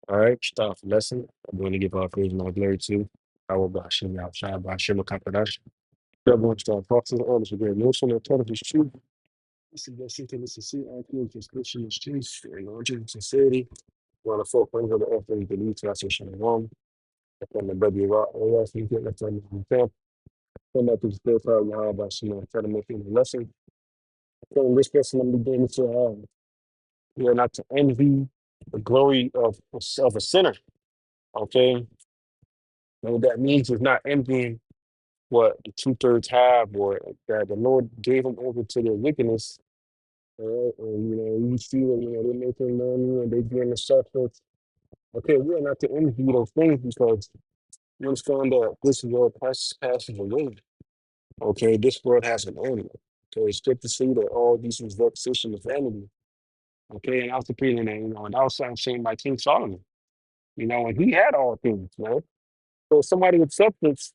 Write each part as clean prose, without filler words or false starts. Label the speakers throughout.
Speaker 1: All right, start off the lesson. I'm going to give our praise and all glory to our Bashim Yahshua Bashim Kakadash. Everyone start talking to the others. We're no son of total is true. This is the city, this is see, I feel just Christian streets, and all Jesus sincerity. One of the four points of the offering, the new translation of Rome. From the brother Rock, all else you get left on the camp. Come up to the still called Yahweh Bashim, try to make it a lesson. So in this lesson, I'm beginning to, we are not to envy the glory of a sinner. Okay, and what that means is not envying what the two-thirds have, or that the Lord gave them over to their wickedness. And you see that they're making money and they're doing the substance. Okay, we are not to envy those things because we understand that this world passes away. Okay, this world has an end. Okay, it's good to see that all these is vexation of vanity. Okay, and I was repeating that, and I was saying by King Solomon, and he had all things, man. So somebody with substance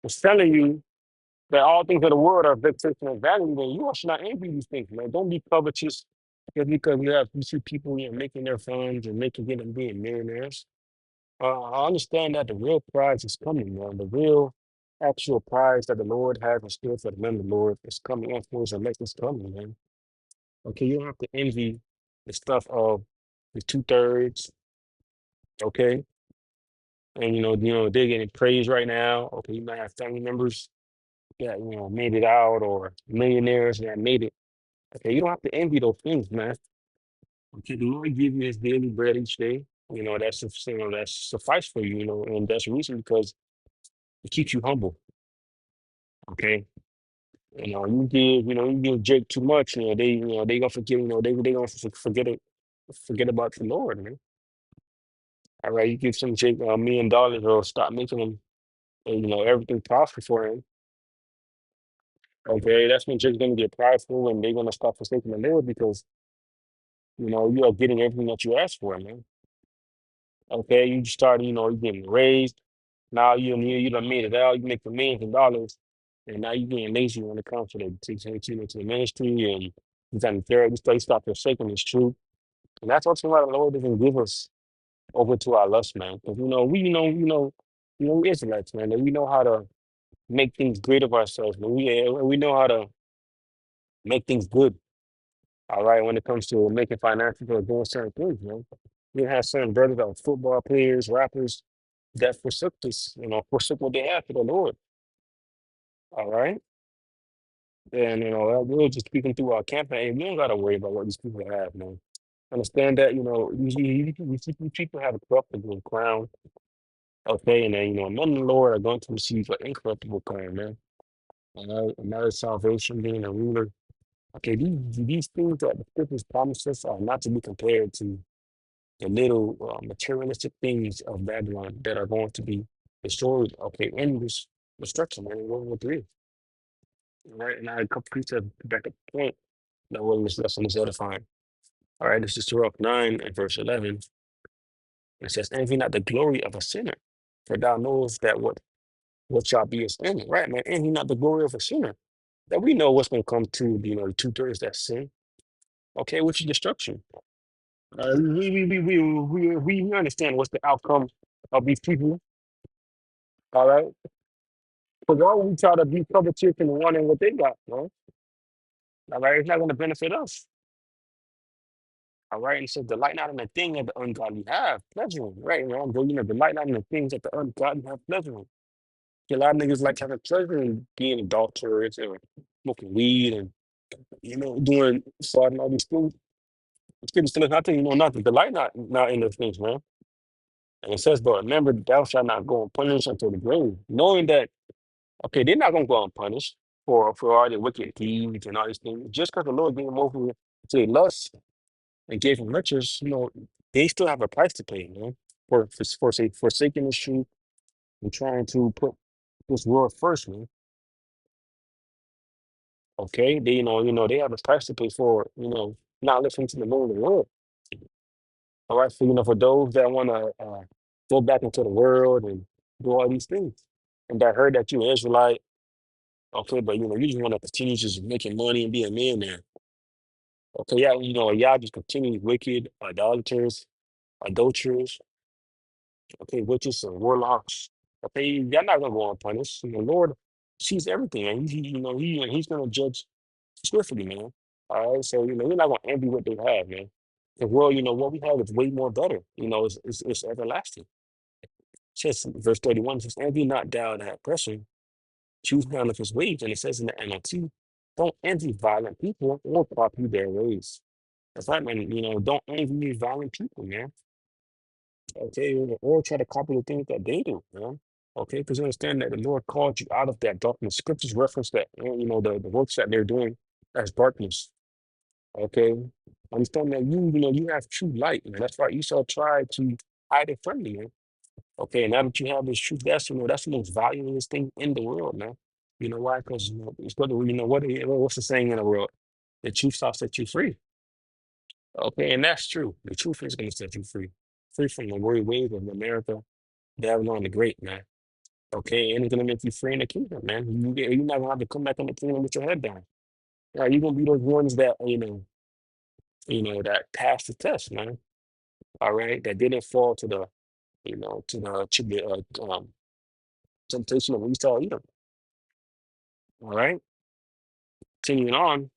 Speaker 1: was telling you that all things of the world are vexation and vanity, then you should not envy these things, man. Don't be covetous just because you see people making their funds and making getting being millionaires. I understand that the real prize is coming, man. The real actual prize that the Lord has in store for the men of the Lord is coming and for his elect is coming, man. Okay, you don't have to envy the stuff of the two-thirds, okay? And they're getting praised right now. Okay, you might have family members that made it out, or millionaires that made it. Okay, you don't have to envy those things, man. Okay, the Lord give you his daily bread each day. That's suffice for you, and that's the reason because it keeps you humble. Okay. You give Jake too much, they gonna forget, they gonna forget about the Lord, man. All right, you give some Jake $1 million or stop making him, everything prosper for him. Okay, that's when Jake's gonna get prideful and they're gonna start forsaking the Lord because you are getting everything that you asked for, man. Okay, you start, you're getting raised. Now you done made it out. You make the millions of dollars, and now you're getting lazy when it comes to the ministry and you got there. You start forsaking this truth, and that's also why the Lord doesn't give us over to our lust, man. Because we Israelites, man, and we know how to make things great of ourselves, man. We know how to make things good. All right, when it comes to making finances or doing certain things, man. We have certain brothers that are football players, rappers that forsook this, forsook what they had for the Lord. All right. And we are just speaking through our campaign. We don't gotta worry about what these people have, man. Understand that, you see people have a corruptible crown, okay, and then none of the Lord are going to receive an incorruptible crown, man. Another salvation, being a ruler. Okay, these things that the scriptures promise us are not to be compared to the little materialistic things of Babylon that are going to be destroyed, okay, in this destruction, man, in World War III. Right, and I had a couple precepts to back up the point that what this lesson is edifying. All right, this is Sirach 9 and verse 11. It says, envy not the glory of a sinner, for thou knowest that what shall be his end. Right, man, envy not the glory of a sinner. That we know what's going to come to, the two-thirds that sin, okay, which is destruction. We understand what's the outcome of these people, all right? But why would we try to be covetous and wanting what they got, man? All right, it's not going to benefit us. All right, and so delight not in the thing that the ungodly have pleasure in, right? Delight not in the things that the ungodly have pleasure in. A lot of niggas like having pleasure in being adulterers or smoking weed and doing starting all these things. It's good to still not to, not to delight not in those things, man. And it says, but remember, thou shalt not go unpunished until the grave, knowing that okay, they're not gonna go unpunished for all their wicked deeds and all these things. Just because the Lord gave them over to their lust and gave them riches, they still have a price to pay, man, say forsaking the truth and trying to put this world first, man. Okay, they have a price to pay for, not listening to the Lord of the world. All right, so for those that want to go back into the world and do all these things, and that heard that you're Israelite, okay, but you just want to continue just making money and be a millionaire. Okay, yeah, y'all just continue wicked idolaters. adulterers, okay, witches and warlocks. Okay, you're not gonna go unpunished. The Lord sees everything, and he's gonna judge swiftly, man. All right, so we're not gonna envy what they have, man. The world, what we have is way more better. It's everlasting. Says verse 31 says, envy not thou that person, choose none of his ways. And it says in the NLT, don't envy violent people or copy their ways. That's right, man. Don't envy violent people, man. Okay, or try to copy the things that they do, man. Okay, because understand that the Lord called you out of that darkness. Scriptures reference that, the works that they're doing as darkness. Okay, understand that you have true light, man. That's right. You shall try to hide it from me, man. Okay, now that you have this truth, that's the most valuable thing in the world, man. You know why? Because it's what what's the saying in the world? The truth shall set you free. Okay, and that's true. The truth is going to set you free, free from the worry waves of America, Babylon the Great, man. Okay, and it's gonna make you free in the kingdom, man. You're not gonna have to come back in the kingdom with your head down. Right, you're gonna be those ones that that pass the test, man. All right, that didn't fall to the temptation of Esau either. All right, continuing on.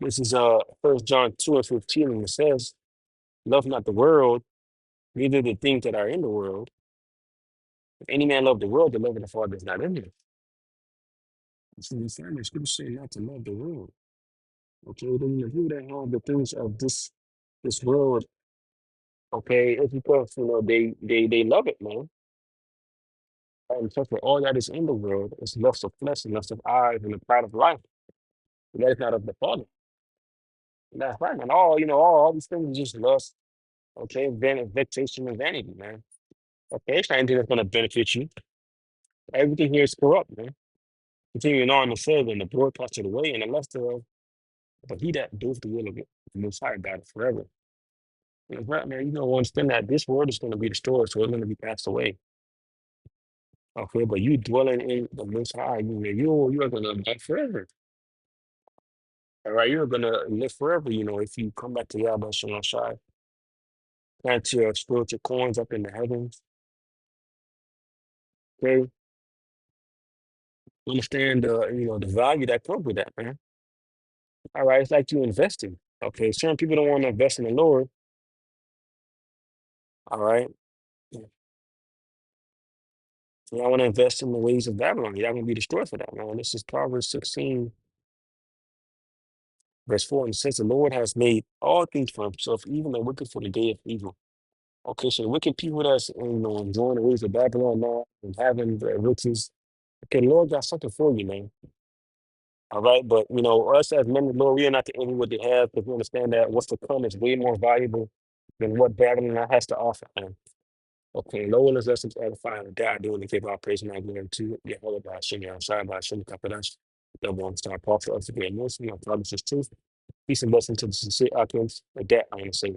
Speaker 1: This is 1 John 2:15, and it says, "Love not the world, neither the things that are in the world. If any man love the world, the love of the Father is not in him." So the scripture say not to love the world. Okay, then the people that have the things of this world, okay, it's because they love it, man. And so for all that is in the world, it's lust of flesh and lust of eyes and the pride of life. And that is not of the Father. And that's right, man. All these things are just lust, okay, vexation and vanity, man. Okay, it's not anything that's gonna benefit you. Everything here is corrupt, man. Continuing on, it says, and the broad parts of the way, and the lust thereof, but he that doeth the will of it, the Most High God forever. And it's right, man. Understand that this world is going to be destroyed, so it's going to be passed away. Okay, but you dwelling in the Most High, you are going to live forever. All right, you're going to live forever. If you come back to Yahweh Shalom Shai, plant your spiritual coins up in the heavens. Okay, understand the value that comes with that, man. All right, it's like you investing. Okay, certain people don't want to invest in the Lord. All right, you don't want to invest in the ways of Babylon. You're not going to be destroyed for that, man. This is Proverbs 16. Verse 4, and it says, the Lord has made all things for himself, even the wicked for the day of evil. Okay, so the wicked people that's enjoying the ways of Babylon now and having the riches, okay, the Lord got something for you, man. All right, but us as men of the Lord, we are not to envy what they have because we understand that what's to come is way more valuable than what Babylon has to offer, man. Okay, Lord is lessons edifying and die doing the give our praise and our glory to Yahweh by Hashem, outside by Hashem, Kapadash, the one star prophet of the great Muslim, our promises truth. Peace and blessing to the sincere occupants. With that, I want to say